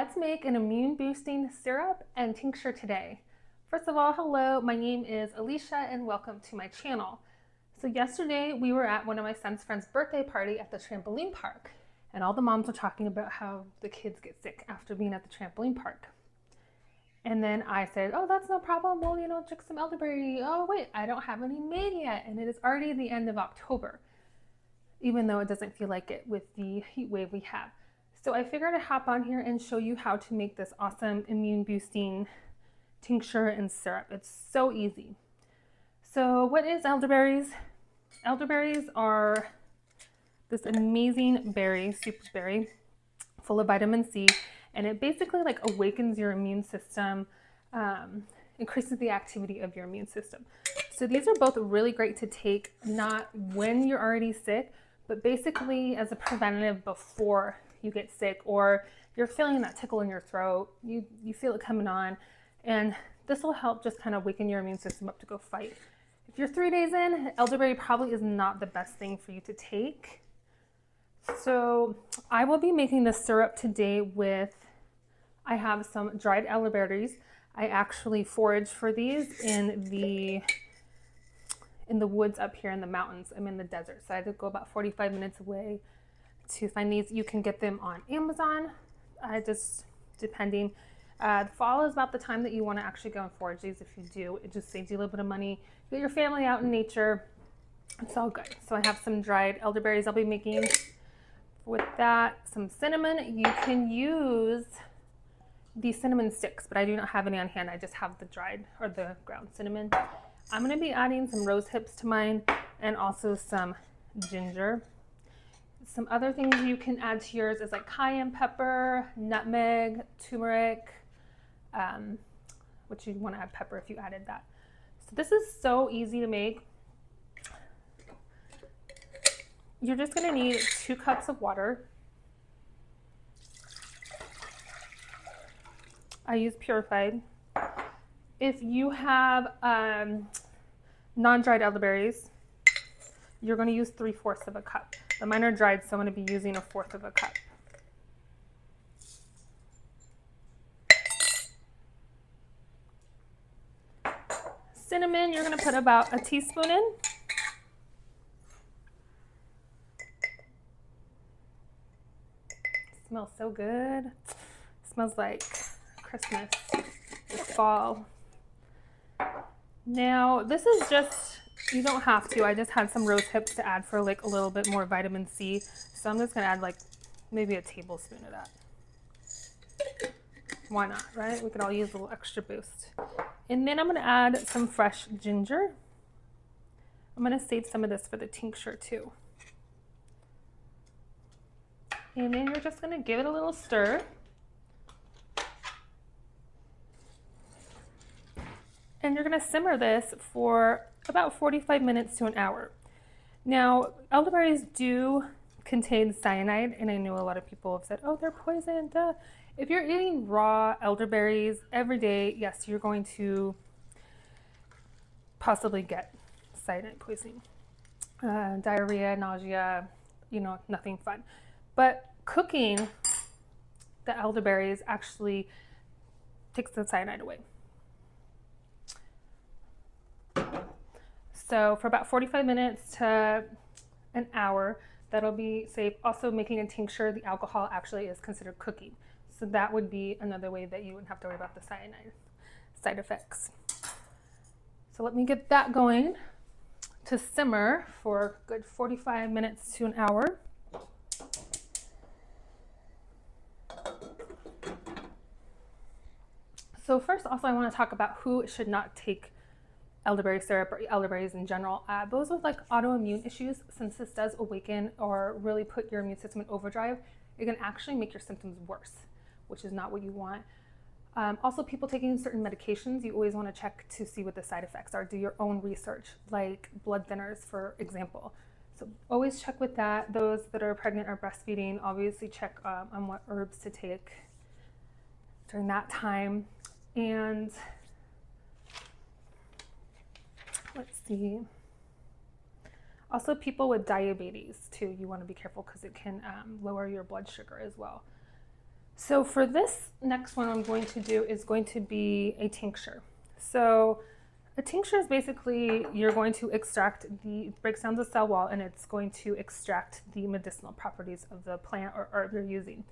Let's make an immune boosting syrup and tincture today. First of all, hello, my name is Alicia and welcome to my channel. So yesterday we were at one of my son's friend's birthday party at the trampoline park, and all the moms were talking about how the kids get sick after being at the trampoline park. And then I said, oh, that's no problem. Well, drink some elderberry. Oh, wait, I don't have any made yet. And it is already the end of October, even though it doesn't feel like it with the heat wave we have. So I figured I'd hop on here and show you how to make this awesome immune boosting tincture and syrup. It's so easy. So what is elderberries? Elderberries are this amazing berry, super berry, full of vitamin C, and it basically like awakens your immune system, increases the activity of your immune system. So these are both really great to take, not when you're already sick, but basically as a preventative before you get sick, or you're feeling that tickle in your throat, you feel it coming on, and this will help just kind of waken your immune system up to go fight. If you're 3 days in, elderberry probably is not the best thing for you to take. So I will be making this syrup today with, I have some dried elderberries. I actually forage for these in the woods up here in the mountains. I'm in the desert, so I had to go about 45 minutes away to find these. You can get them on Amazon, just depending. Fall is about the time that you want to actually go and forage these. If you do, it just saves you a little bit of money. Get your family out in nature. It's all good. So I have some dried elderberries I'll be making. With that, some cinnamon. You can use the cinnamon sticks, but I do not have any on hand. I just have the dried or the ground cinnamon. I'm going to be adding some rose hips to mine and also some ginger. Some other things you can add to yours is like cayenne pepper, nutmeg, turmeric, which you'd want to add pepper if you added that. So this is so easy to make. You're just going to need 2 cups of water. I use purified. If you have non-dried elderberries, you're going to use 3/4 of a cup. The mine are dried, so I'm going to be using 1/4 of a cup. Cinnamon, you're going to put about a teaspoon in. It smells so good. It smells like Christmas or fall. Now, this is just, you don't have to. I just had some rose hips to add for like a little bit more vitamin C. So I'm just going to add like maybe a tablespoon of that. Why not, right? We could all use a little extra boost. And then I'm going to add some fresh ginger. I'm going to save some of this for the tincture too. And then you're just going to give it a little stir. And you're going to simmer this for about 45 minutes to an hour. Now, elderberries do contain cyanide, and I know a lot of people have said, oh, they're poison, duh. If you're eating raw elderberries every day, yes, you're going to possibly get cyanide poisoning. Diarrhea, nausea, nothing fun. But cooking the elderberries actually takes the cyanide away. So for about 45 minutes to an hour, that'll be safe. Also making a tincture, the alcohol actually is considered cooking. So that would be another way that you wouldn't have to worry about the cyanide side effects. So let me get that going to simmer for a good 45 minutes to an hour. So first, also I want to talk about who should not take elderberry syrup or elderberries in general. Those with like autoimmune issues, since this does awaken or really put your immune system in overdrive, it can actually make your symptoms worse, which is not what you want. Also, people taking certain medications, you always want to check to see what the side effects are. Do your own research, like blood thinners, for example. So always check with that. Those that are pregnant or breastfeeding, obviously check on what herbs to take during that time. And let's see. Also, people with diabetes too, you want to be careful because it can lower your blood sugar as well. So for this next one I'm going to do is going to be a tincture. So a tincture is basically you're going to extract it breaks down the cell wall and it's going to extract the medicinal properties of the plant or herb you're using.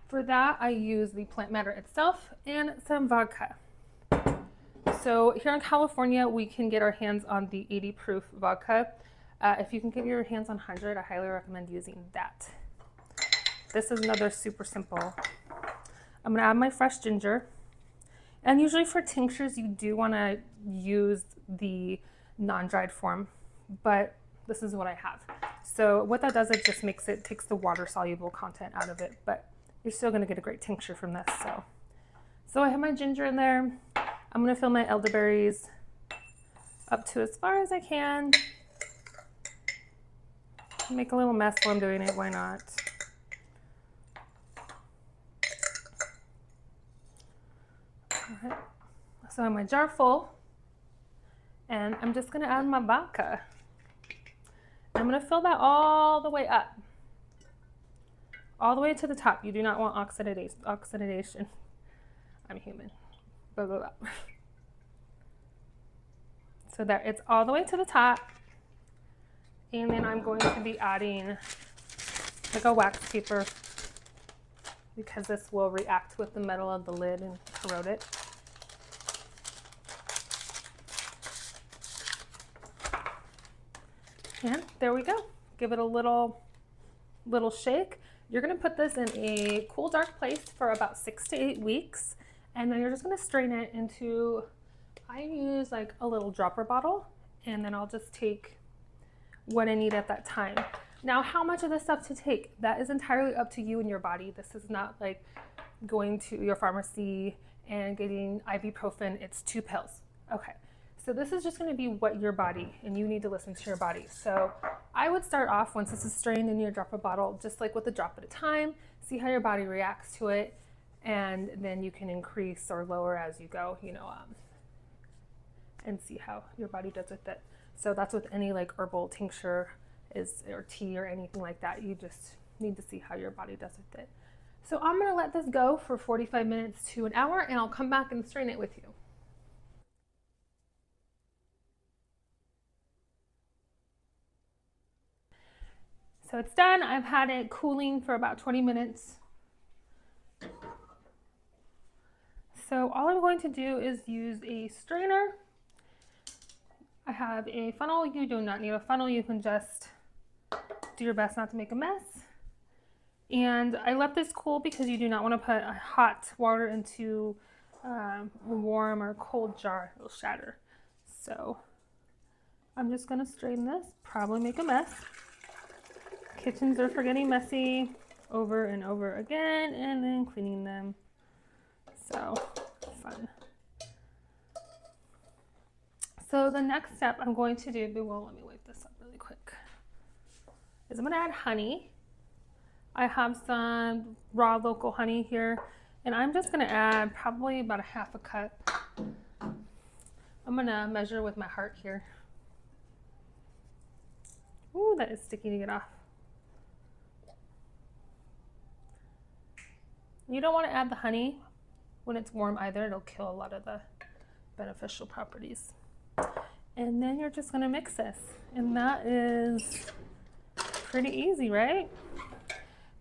For that, I use the plant matter itself and some vodka. So here in California, we can get our hands on the 80 proof vodka. If you can get your hands on 100, I highly recommend using that. This is another super simple. I'm gonna add my fresh ginger. And usually for tinctures, you do wanna use the non-dried form, but this is what I have. So what that does, it just takes the water soluble content out of it, but you're still gonna get a great tincture from this. So I have my ginger in there. I'm gonna fill my elderberries up to as far as I can. Make a little mess while I'm doing it, why not? All right. So I have my jar full, and I'm just gonna add my vodka. I'm gonna fill that all the way up, all the way to the top. You do not want oxidation. I'm human. Blah, blah, blah. So there, it's all the way to the top. And then I'm going to be adding like a wax paper because this will react with the metal of the lid and corrode it. And there we go. Give it a little shake. You're gonna put this in a cool, dark place for about 6 to 8 weeks. And then you're just gonna strain it into, I use like a little dropper bottle, and then I'll just take what I need at that time. Now, how much of this stuff to take, that is entirely up to you and your body. This is not like going to your pharmacy and getting ibuprofen. It's 2 pills. Okay, so this is just gonna be what your body, and you need to listen to your body. So I would start off, once this is strained in your dropper bottle, just like with a drop at a time, see how your body reacts to it, and then you can increase or lower as you go, and see how your body does with it. So that's with any like herbal tincture or tea or anything like that. You just need to see how your body does with it. So I'm gonna let this go for 45 minutes to an hour, and I'll come back and strain it with you. So it's done. I've had it cooling for about 20 minutes. So all I'm going to do is use a strainer. I have a funnel. You do not need a funnel. You can just do your best not to make a mess. And I let this cool because you do not want to put hot water into a warm or cold jar. It'll shatter. So I'm just going to strain this, probably make a mess. Kitchens are for getting messy over and over again, and then cleaning them. So fun. So the next step I'm going to do, well, let me wipe this up really quick, is I'm gonna add honey. I have some raw local honey here, and I'm just gonna add probably about a half a cup. I'm gonna measure with my heart here. Ooh, that is sticky to get off. You don't want to add the honey when it's warm either. It'll kill a lot of the beneficial properties. And then you're just gonna mix this. And that is pretty easy, right?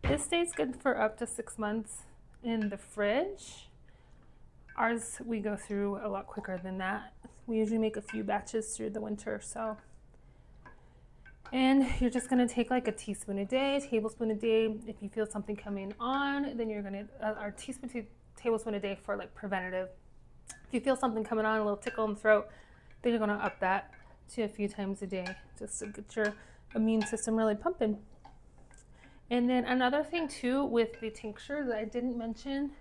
This stays good for up to 6 months in the fridge. Ours, we go through a lot quicker than that. We usually make a few batches through the winter, so. And you're just gonna take like a teaspoon a day, tablespoon a day. If you feel something coming on, then you're gonna, or teaspoon to tablespoon a day for like preventative. If you feel something coming on, a little tickle in the throat, then you're gonna up that to a few times a day just to get your immune system really pumping. And then another thing too with the tincture that I didn't mention,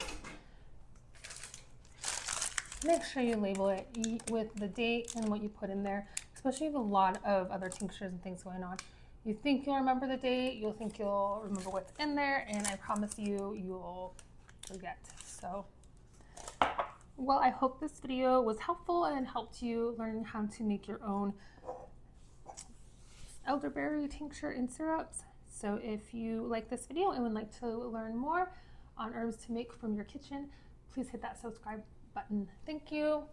make sure you label it with the date and what you put in there, especially with a lot of other tinctures and things going on. You think you'll remember the date, you'll think you'll remember what's in there, and I promise you, you'll forget. So, well, I hope this video was helpful and helped you learn how to make your own elderberry tincture and syrups. So if you like this video and would like to learn more, on herbs to make from your kitchen, please hit that subscribe button. Thank you.